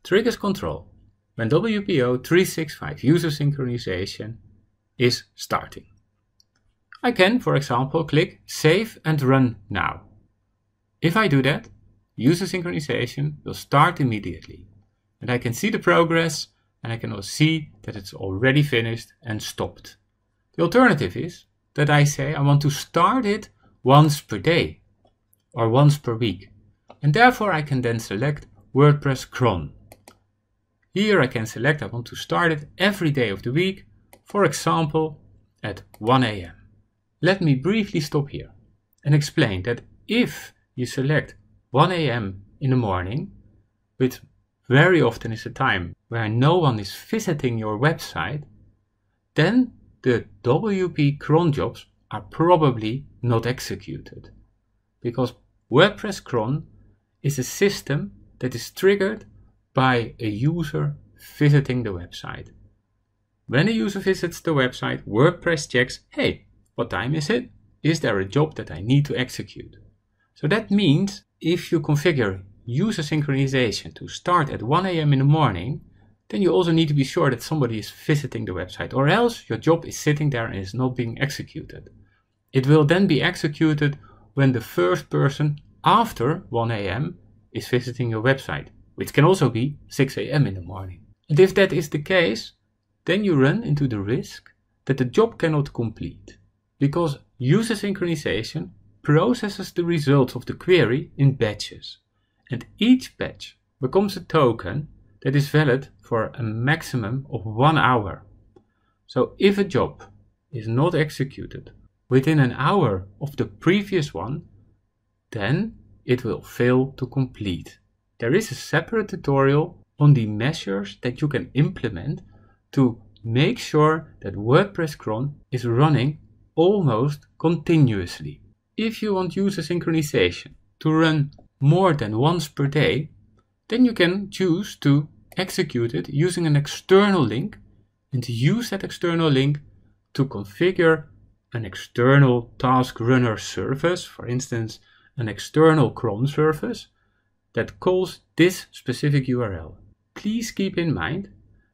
triggers control when WPO 365 user synchronization is starting. I can, for example, click Save and Run Now. If I do that, user synchronization will start immediately. And I can see the progress, and I can also see that it's already finished and stopped. The alternative is that I say I want to start it once per day or once per week. And therefore I can then select WordPress cron. Here I can select I want to start it every day of the week, for example at 1 AM. Let me briefly stop here and explain that if you select 1 AM in the morning, which very often is a time where no one is visiting your website, then the WP cron jobs are probably not executed. Because WordPress cron is a system that is triggered by a user visiting the website. When a user visits the website, WordPress checks, hey, what time is it? Is there a job that I need to execute? So that means if you configure user synchronization to start at 1 AM in the morning, then you also need to be sure that somebody is visiting the website, or else your job is sitting there and is not being executed. It will then be executed when the first person after 1 AM is visiting your website, which can also be 6 AM in the morning. And if that is the case, then you run into the risk that the job cannot complete, because user synchronization processes the results of the query in batches, and each batch becomes a token that is valid for a maximum of 1 hour. So if a job is not executed within an hour of the previous one, then it will fail to complete. There is a separate tutorial on the measures that you can implement to make sure that WordPress cron is running almost continuously. If you want user synchronization to run more than once per day, then you can choose to execute it using an external link and use that external link to configure an external task runner service, for instance, an external cron service that calls this specific URL. Please keep in mind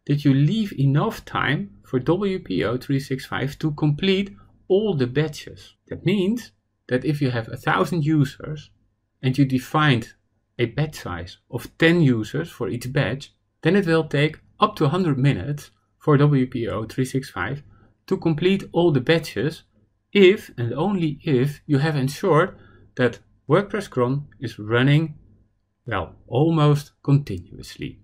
that you leave enough time for WPO 365 to complete all the batches. That means that if you have 1,000 users and you defined a batch size of 10 users for each batch, then it will take up to 100 minutes for WPO 365 to complete all the batches if and only if you have ensured that WordPress cron is running, well, almost continuously.